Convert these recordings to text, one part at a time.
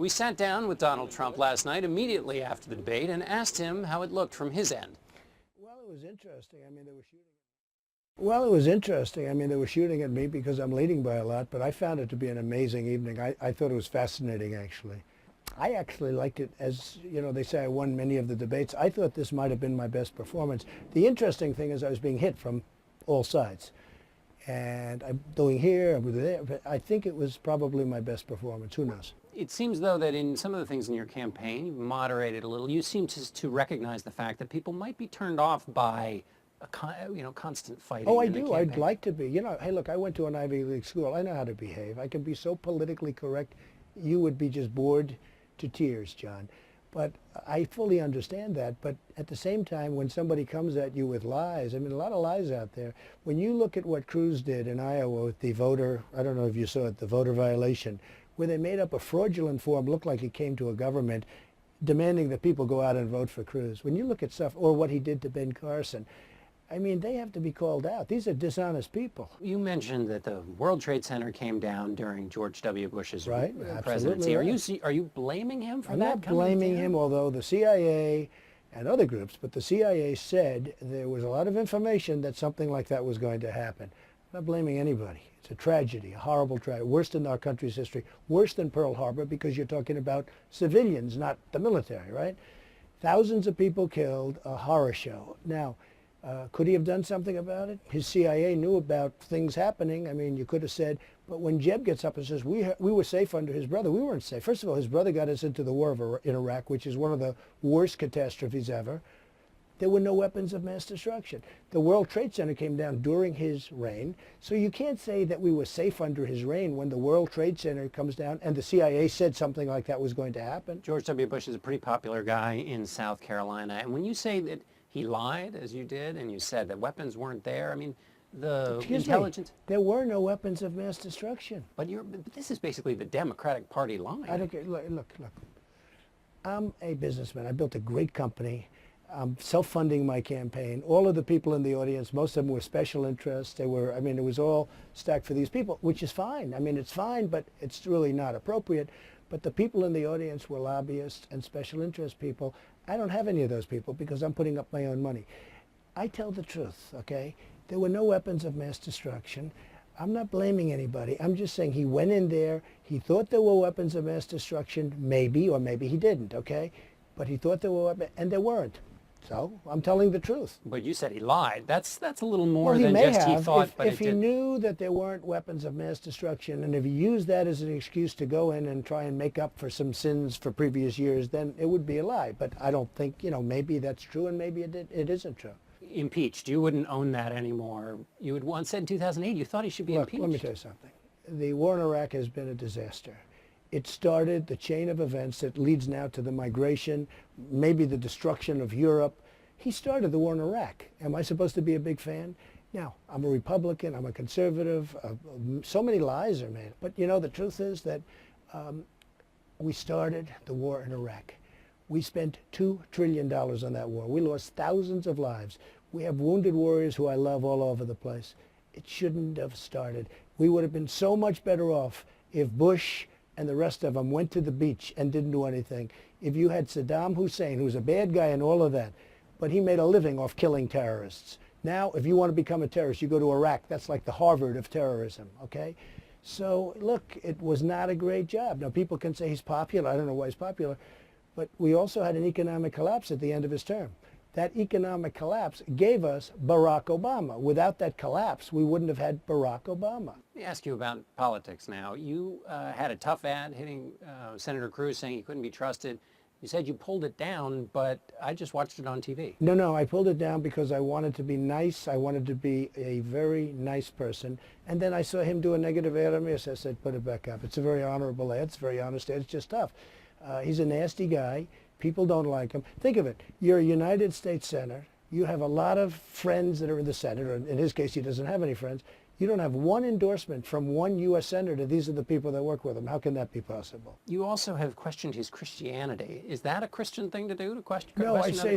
We sat down with Donald Trump last night immediately after the debate and asked him how it looked from his end. Well, it was interesting. I mean, they were shooting. Well, it was interesting. I mean, they were shooting at me because I'm leading by a lot, but I found it to be an amazing evening. I thought it was fascinating, actually. I actually liked it. As you know, they say I won many of the debates. I thought this might have been my best performance. The interesting thing is I was being hit from all sides. And I'm doing here, I'm there, but I think it was probably my best performance. Who knows? It seems, though, that in some of the things in your campaign, you've moderated a little. You seem to recognize the fact that people might be turned off by constant fighting. Oh, I do. I'd like to be. You know, hey, look, I went to an Ivy League school. I know how to behave. I can be so politically correct, you would be just bored to tears, John. But I fully understand that. But at the same time, when somebody comes at you with lies, I mean, a lot of lies out there. When you look at what Cruz did in Iowa with the voter, I don't know if you saw it, the voter violation, where they made up a fraudulent form, looked like it came to a government, demanding that people go out and vote for Cruz. When you look at stuff, or what he did to Ben Carson, I mean, they have to be called out. These are dishonest people. You mentioned that the World Trade Center came down during George W. Bush's presidency. Right. Are you blaming him for I'm that? not blaming him, although the CIA and other groups, but the CIA said there was a lot of information that something like that was going to happen. I'm not blaming anybody. It's a tragedy, a horrible tragedy, worst in our country's history, worse than Pearl Harbor, because you're talking about civilians, not the military, right? Thousands of people killed, a horror show. Now, could he have done something about it? His CIA knew about things happening. I mean, you could have said, but when Jeb gets up and says, we were safe under his brother, we weren't safe. First of all, his brother got us into the war in Iraq, which is one of the worst catastrophes ever. There were no weapons of mass destruction. The World Trade Center came down during his reign, so you can't say that we were safe under his reign when the World Trade Center comes down and the CIA said something like that was going to happen. George W. Bush is a pretty popular guy in South Carolina, and when you say that he lied, as you did, and you said that weapons weren't there, I mean, the intelligence... There were no weapons of mass destruction. But this is basically the Democratic Party line. I don't care. Look. I'm a businessman. I built a great company. I'm self-funding my campaign. All of the people in the audience, most of them were special interests. They were, I mean, it was all stacked for these people, which is fine. I mean, it's fine, but it's really not appropriate. But the people in the audience were lobbyists and special interest people. I don't have any of those people because I'm putting up my own money. I tell the truth, okay? There were no weapons of mass destruction. I'm not blaming anybody. I'm just saying he went in there. He thought there were weapons of mass destruction, maybe, or maybe he didn't, okay? But he thought there were weapons, and there weren't. So I'm telling the truth. But you said he lied. That's a little more well, than just he thought. If he knew that there weren't weapons of mass destruction, and if he used that as an excuse to go in and try and make up for some sins for previous years, then it would be a lie. But I don't think, maybe that's true and maybe it isn't true. Impeached. You wouldn't own that anymore. You had once said in 2008 you thought he should be impeached. Let me tell you something. The war in Iraq has been a disaster. It started the chain of events that leads now to the migration, maybe the destruction of Europe. He started the war in Iraq. Am I supposed to be a big fan? Now, I'm a Republican, I'm a conservative, so many lies are made. But the truth is that we started the war in Iraq. We spent $2 trillion on that war. We lost thousands of lives. We have wounded warriors who I love all over the place. It shouldn't have started. We would have been so much better off if Bush and the rest of them went to the beach and didn't do anything. If you had Saddam Hussein, who was a bad guy and all of that, but he made a living off killing terrorists. Now, if you want to become a terrorist, you go to Iraq. That's like the Harvard of terrorism, okay? So, look, it was not a great job. Now, people can say he's popular. I don't know why he's popular. But we also had an economic collapse at the end of his term. That economic collapse gave us Barack Obama. Without that collapse, we wouldn't have had Barack Obama. Let me ask you about politics now. You had a tough ad hitting Senator Cruz saying he couldn't be trusted. You said you pulled it down, but I just watched it on TV. No, I pulled it down because I wanted to be nice. I wanted to be a very nice person. And then I saw him do a negative ad on me, so I said, put it back up. It's a very honorable ad. It's a very honest ad. It's just tough. He's a nasty guy. People don't like him. Think of it. You're a United States Senator. You have a lot of friends that are in the Senate, or in his case, he doesn't have any friends. You don't have one endorsement from one U.S. senator. These are the people that work with him. How can that be possible? You also have questioned his Christianity. Is that a Christian thing to do, to question? No, I say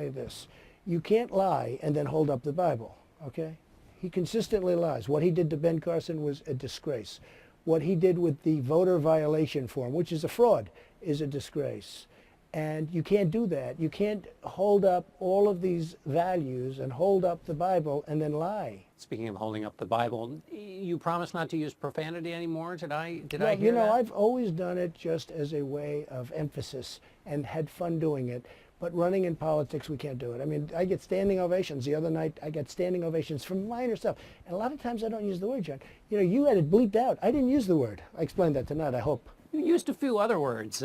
this. You can't lie and then hold up the Bible, okay? He consistently lies. What he did to Ben Carson was a disgrace. What he did with the voter violation form, which is a fraud, is a disgrace. And you can't do that. You can't hold up all of these values and hold up the Bible and then lie. Speaking of holding up the Bible, you promised not to use profanity anymore. Did I Well, hear that? I've always done it just as a way of emphasis and had fun doing it. But running in politics, we can't do it. I mean, I get standing ovations. The other night, I got standing ovations from minor stuff. And a lot of times I don't use the word, John. You had it bleeped out. I didn't use the word. I explained that tonight, I hope. You used a few other words.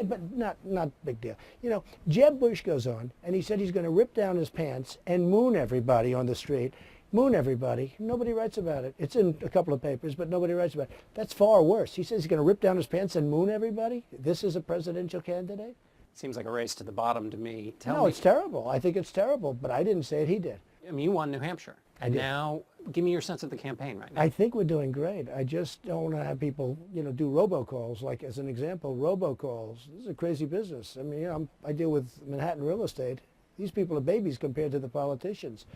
But not big deal. Jeb Bush goes on, and he said he's going to rip down his pants and moon everybody on the street. Moon everybody. Nobody writes about it. It's in a couple of papers, but nobody writes about it. That's far worse. He says he's going to rip down his pants and moon everybody? This is a presidential candidate? Seems like a race to the bottom to me. No, it's terrible. I think it's terrible, but I didn't say it. He did. I mean, you won New Hampshire. And now, give me your sense of the campaign right now. I think we're doing great. I just don't want to have people, do robocalls. Like, as an example, robocalls. This is a crazy business. I mean, I deal with Manhattan real estate. These people are babies compared to the politicians.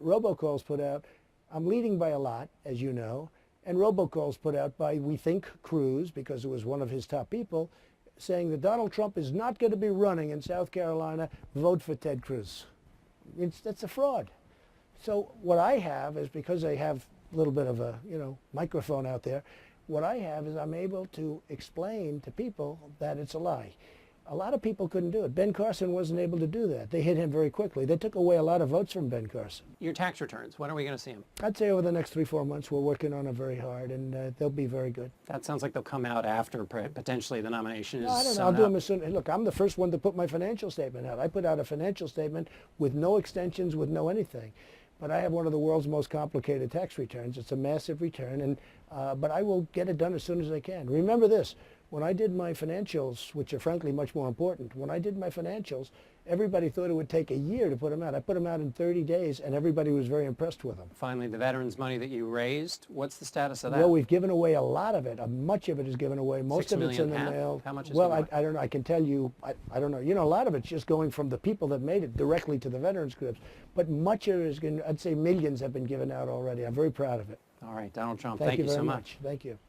Robocalls put out, I'm leading by a lot, as you know, and robocalls put out by, we think, Cruz, because it was one of his top people, saying that Donald Trump is not going to be running in South Carolina. Vote for Ted Cruz. That's a fraud. So what I have is, because I have a little bit of a microphone out there, what I have is I'm able to explain to people that it's a lie. A lot of people couldn't do it. Ben Carson wasn't able to do that. They hit him very quickly. They took away a lot of votes from Ben Carson. Your tax returns, when are we going to see them? I'd say over the next 3-4 months. We're working on them very hard, and they'll be very good. That sounds like they'll come out after potentially the nomination is No, I don't know. I'll do them as soon. Look, I'm the first one to put my financial statement out. I put out a financial statement with no extensions, with no anything. But I have one of the world's most complicated tax returns. It's a massive return, and but I will get it done as soon as I can. Remember this. When I did my financials, which are frankly much more important, when I did my financials, everybody thought it would take a year to put them out. I put them out in 30 days, and everybody was very impressed with them. Finally, the veterans' money that you raised, what's the status of that? Well, we've given away a lot of it. Much of it is given away. Most of it's in the mail. How much is Well, I don't know. I can tell you, I don't know. A lot of it's just going from the people that made it directly to the veterans groups. But much of it is going, I'd say millions have been given out already. I'm very proud of it. All right, Donald Trump, Thank you so very much. Thank you.